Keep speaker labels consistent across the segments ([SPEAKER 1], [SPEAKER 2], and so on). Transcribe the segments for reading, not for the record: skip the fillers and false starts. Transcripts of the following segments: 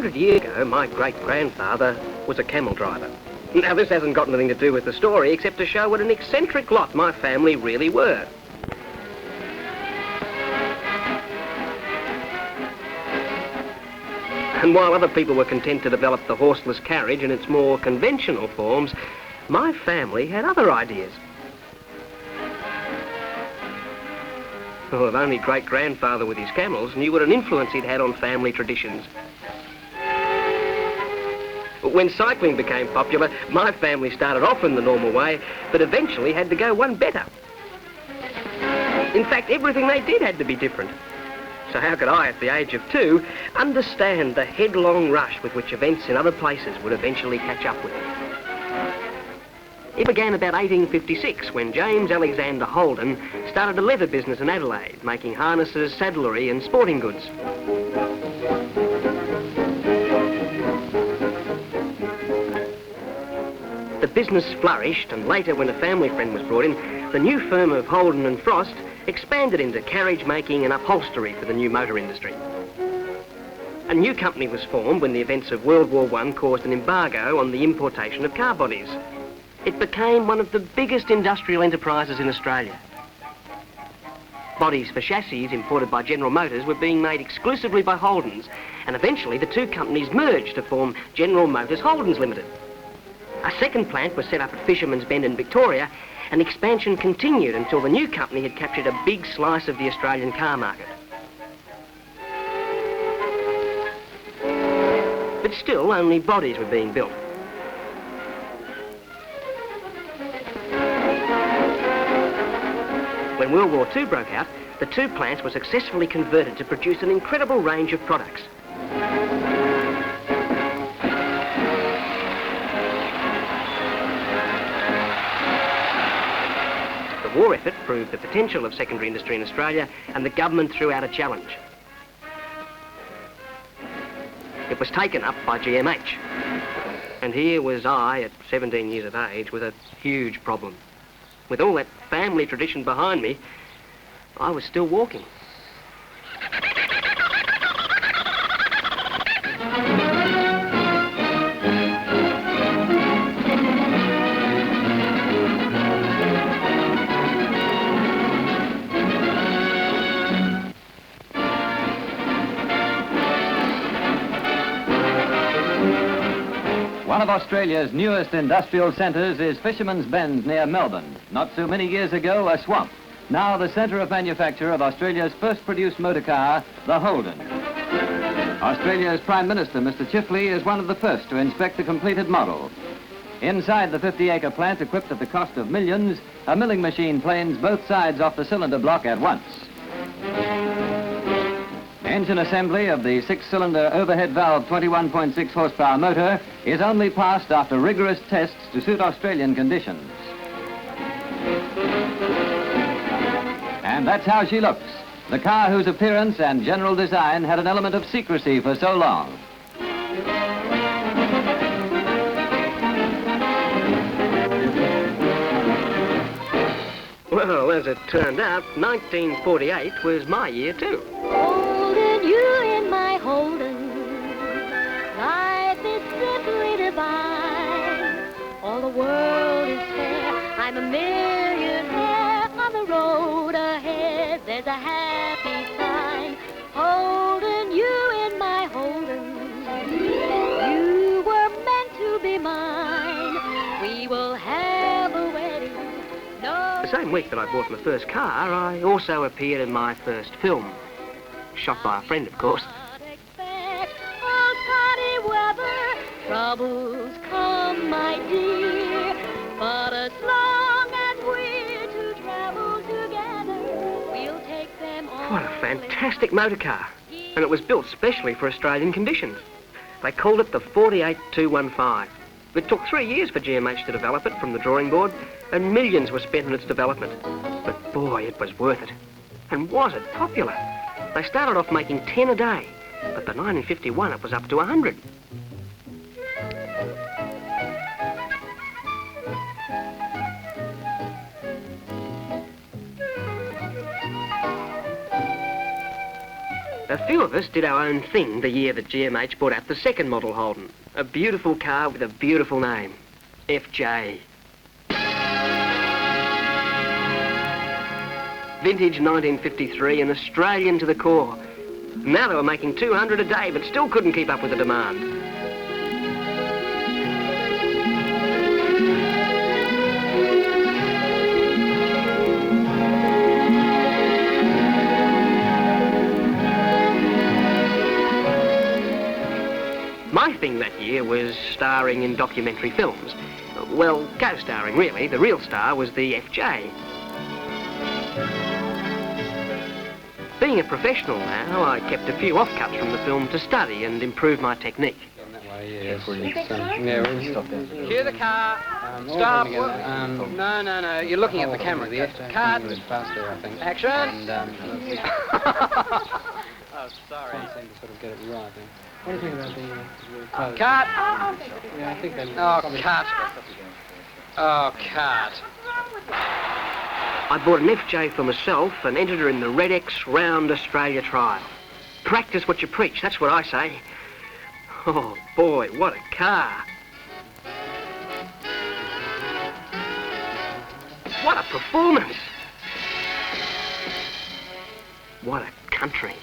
[SPEAKER 1] 100 years ago, my great-grandfather was a camel driver. Now, this hasn't got anything to do with the story, except to show what an eccentric lot my family really were. And while other people were content to develop the horseless carriage in its more conventional forms, my family had other ideas. Well, if only great-grandfather with his camels knew what an influence he'd had on family traditions. When cycling became popular, my family started off in the normal way, but eventually had to go one better. In fact, everything they did had to be different. So how could I, at the age of 2, understand the headlong rush with which events in other places would eventually catch up with it? It began about 1856 when James Alexander Holden started a leather business in Adelaide, making harnesses, saddlery and sporting goods. The business flourished, and later, when a family friend was brought in, the new firm of Holden and Frost expanded into carriage making and upholstery for the new motor industry. A new company was formed when the events of World War I caused an embargo on the importation of car bodies. It became one of the biggest industrial enterprises in Australia. Bodies for chassis imported by General Motors were being made exclusively by Holdens, and eventually the two companies merged to form General Motors Holdens Limited. A second plant was set up at Fisherman's Bend in Victoria, and expansion continued until the new company had captured a big slice of the Australian car market. But still, only bodies were being built. When World War II broke out, the two plants were successfully converted to produce an incredible range of products. The war effort proved the potential of secondary industry in Australia, and the government threw out a challenge. It was taken up by GMH. And here was I, at 17 years of age, with a huge problem. With all that family tradition behind me, I was still walking.
[SPEAKER 2] One of Australia's newest industrial centres is Fisherman's Bend near Melbourne. Not so many years ago, a swamp. Now the centre of manufacture of Australia's first produced motor car, the Holden. Australia's Prime Minister, Mr. Chifley, is one of the first to inspect the completed model. Inside the 50-acre plant, equipped at the cost of millions, a milling machine planes both sides off the cylinder block at once. Engine assembly of the 6-cylinder overhead valve 21.6 horsepower motor is only passed after rigorous tests to suit Australian conditions. And that's how she looks, the car whose appearance and general design had an element of secrecy for so long.
[SPEAKER 1] Well, as it turned out, 1948 was my year too.
[SPEAKER 3] You in my Holden, life is simply divine. All the world is fair, I'm a millionaire. On the road ahead, there's a happy sign. Holden, you in my Holden, you were meant to be mine. We will have a wedding. No.
[SPEAKER 1] The same week that I bought my first car, I also appeared in my first film. Shot by a friend, of course.
[SPEAKER 3] Troubles come, my dear, but as long as we're to travel together, we'll take them all.
[SPEAKER 1] What a fantastic motor car. And it was built specially for Australian conditions. They called it the 48215. It took 3 years for GMH to develop it from the drawing board, and millions were spent on its development. But boy, it was worth it. And was it popular? They started off making 10 a day, but by 1951 it was up to 100. A few of us did our own thing the year that GMH brought out the second model Holden. A beautiful car with a beautiful name. FJ. Vintage 1953, an Australian to the core. Now they were making 200 a day, but still couldn't keep up with the demand. My thing that year was starring in documentary films. Well, co-starring, really. The real star was the FJ. Being a professional now, I kept a few offcuts from the film to study and improve my technique.
[SPEAKER 4] Yes.
[SPEAKER 1] Cue the car. Stop. No. You're looking at the camera. Cut.
[SPEAKER 4] Faster, I think.
[SPEAKER 1] Action.
[SPEAKER 4] And,
[SPEAKER 1] Oh, sorry.
[SPEAKER 4] can't seem to sort of get it right. What do you think about the code?
[SPEAKER 1] Cut.
[SPEAKER 4] Yeah, I think they
[SPEAKER 1] Cut. Oh, cut. I bought an FJ for myself and entered her in the Red X Round Australia trial. Practice what you preach, that's what I say. Oh, boy, what a car. What a performance. What a country.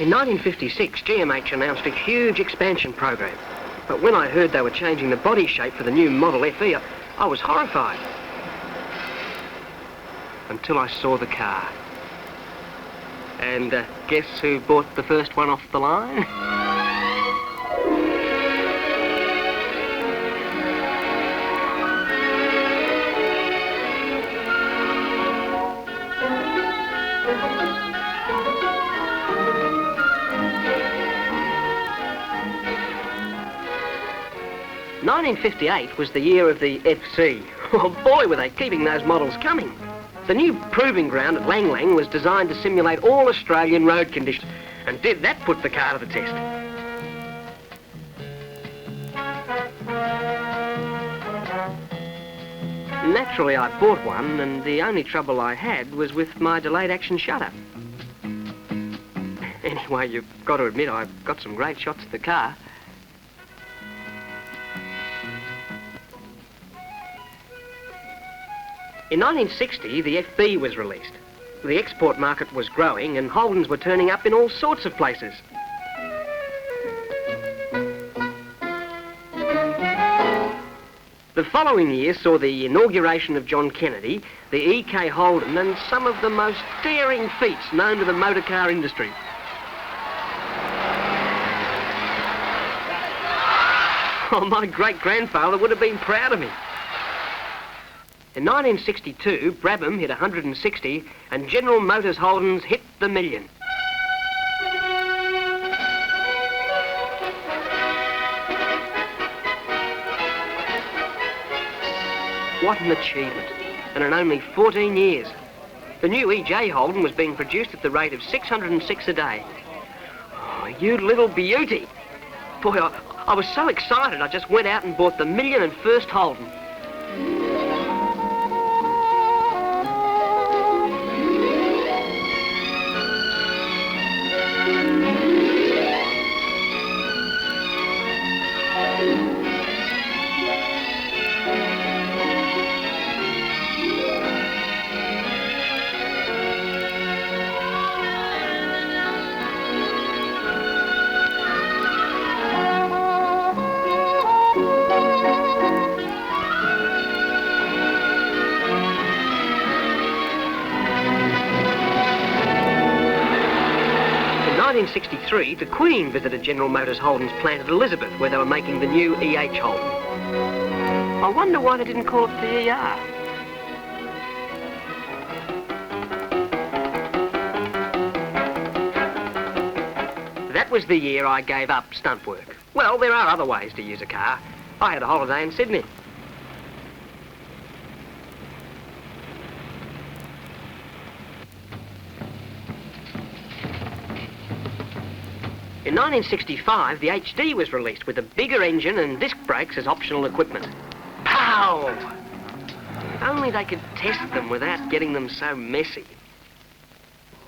[SPEAKER 1] In 1956, GMH announced a huge expansion program. But when I heard they were changing the body shape for the new Model FE, I was horrified. Until I saw the car. And guess who bought the first one off the line? '58 was the year of the FC. Oh boy, were they keeping those models coming. The new proving ground at Lang Lang was designed to simulate all Australian road conditions, and did that put the car to the test. Naturally, I bought one, and the only trouble I had was with my delayed action shutter. Anyway, you've got to admit I've got some great shots of the car. In 1960, the FB was released. The export market was growing and Holdens were turning up in all sorts of places. The following year saw the inauguration of John Kennedy, the EK Holden, and some of the most daring feats known to the motor car industry. Oh, my great-grandfather would have been proud of me. In 1962, Brabham hit 160 and General Motors Holdens hit the million. What an achievement, and in only 14 years. The new EJ Holden was being produced at the rate of 606 a day. Oh, you little beauty. Boy, I was so excited I just went out and bought the million and first Holden. In 1963, the Queen visited General Motors Holden's plant at Elizabeth, where they were making the new EH Holden. I wonder why they didn't call it the ER. That was the year I gave up stunt work. Well, there are other ways to use a car. I had a holiday in Sydney. In 1965, the HD was released with a bigger engine and disc brakes as optional equipment. Pow! If only they could test them without getting them so messy.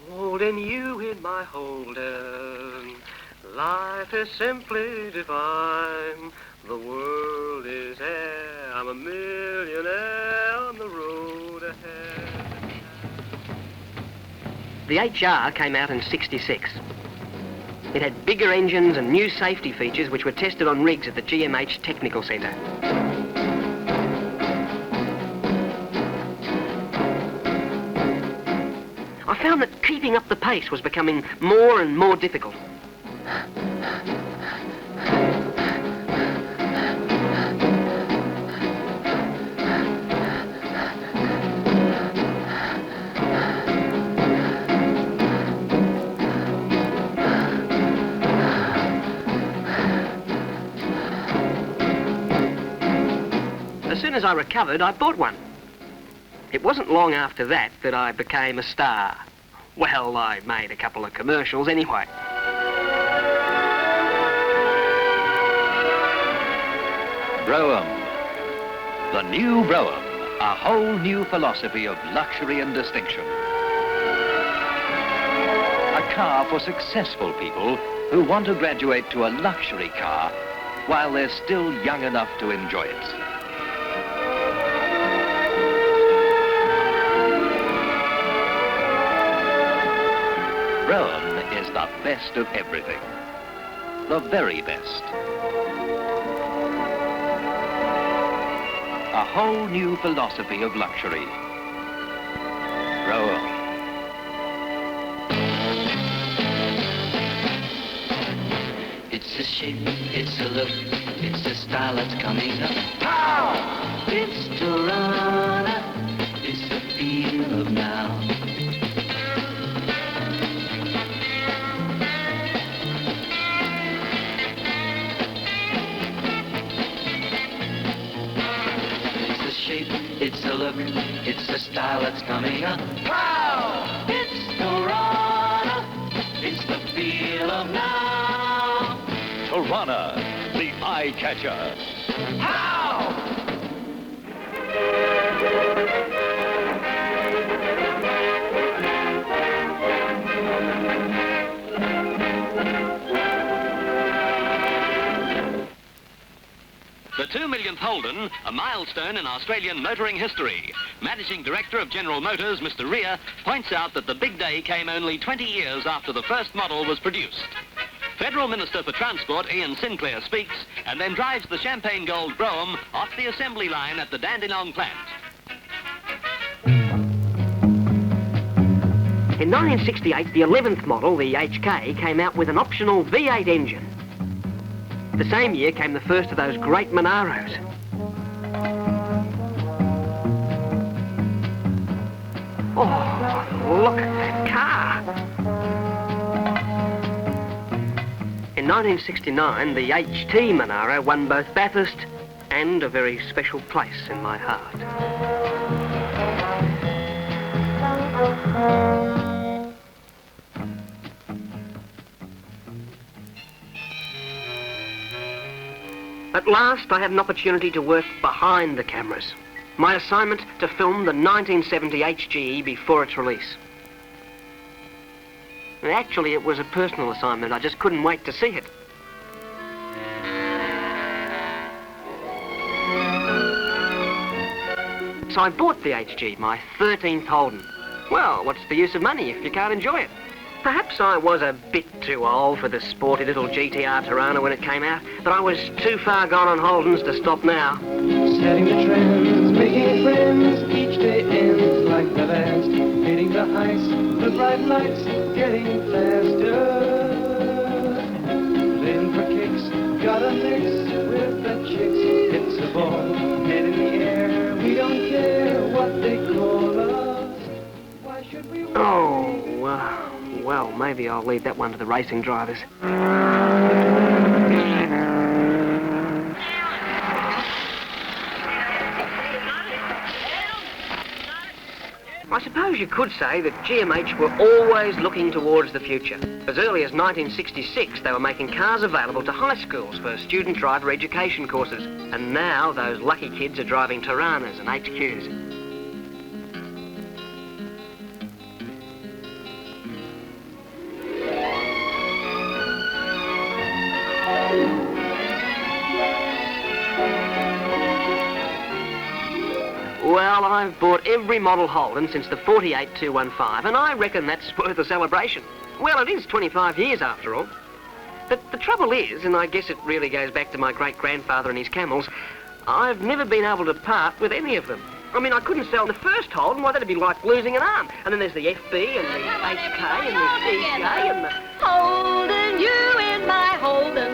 [SPEAKER 1] Holding you in my Holden, life is simply divine. The world is air, I'm a millionaire on the road ahead. The HR came out in '66. It had bigger engines and new safety features which were tested on rigs at the GMH Technical Centre. I found that keeping up the pace was becoming more and more difficult. As soon as I recovered, I bought one. It wasn't long after that that I became a star. Well, I made a couple of commercials anyway.
[SPEAKER 2] Brougham. The new Brougham. A whole new philosophy of luxury and distinction. A car for successful people who want to graduate to a luxury car while they're still young enough to enjoy it. Brougham is the best of everything. The very best. A whole new philosophy of luxury. Brougham.
[SPEAKER 5] It's a shape, it's a look, it's a style that's coming up. Pow! It's Torana, it's the feel of now. It's a look, it's a style that's coming up. Pow! It's Torana, it's the feel of now.
[SPEAKER 2] Torana, the eye catcher.
[SPEAKER 5] Pow!
[SPEAKER 6] The 2 millionth Holden, a milestone in Australian motoring history. Managing Director of General Motors, Mr. Rea, points out that the big day came only 20 years after the first model was produced. Federal Minister for Transport, Ian Sinclair, speaks and then drives the champagne gold Brougham off the assembly line at the Dandenong plant.
[SPEAKER 1] In 1968, the 11th model, the HK, came out with an optional V8 engine. The same year came the first of those great Monaros. Oh, look at that car. In 1969, the HT Monaro won both Bathurst and a very special place in my heart. At last, I had an opportunity to work behind the cameras. My assignment to film the 1970 HGE before its release. And actually, it was a personal assignment. I just couldn't wait to see it. So I bought the HG, my 13th Holden. Well, what's the use of money if you can't enjoy it? Perhaps I was a bit too old for the sporty little GTR Tirana when it came out, but I was too far gone on Holdens to stop now.
[SPEAKER 4] Setting the trends, making friends, each day ends like the last. Hitting the heights, the bright lights, getting faster. Living for kicks, gotta mix with the chicks. It's a ball, head in the air, we don't care what they call us. Why should we
[SPEAKER 1] Well, maybe I'll leave that one to the racing drivers. I suppose you could say that GMH were always looking towards the future. As early as 1966, they were making cars available to high schools for student driver education courses. And now those lucky kids are driving Tiranas and HQs. Well, I've bought every model Holden since the 48215, and I reckon that's worth a celebration. Well, it is 25 years after all. But the trouble is, and I guess it really goes back to my great-grandfather and his camels, I've never been able to part with any of them. I mean, I couldn't sell the first Holden. Why, that'd be like losing an arm. And then there's the FB and the HK and the CK and the...
[SPEAKER 3] Holden, you in my Holden.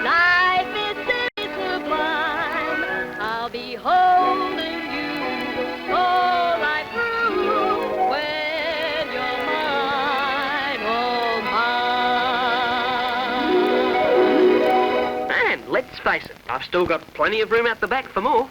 [SPEAKER 3] Life is simply sublime. I'll be holding you all right through when you're mine, oh mine.
[SPEAKER 1] And let's face it, I've still got plenty of room out the back for more.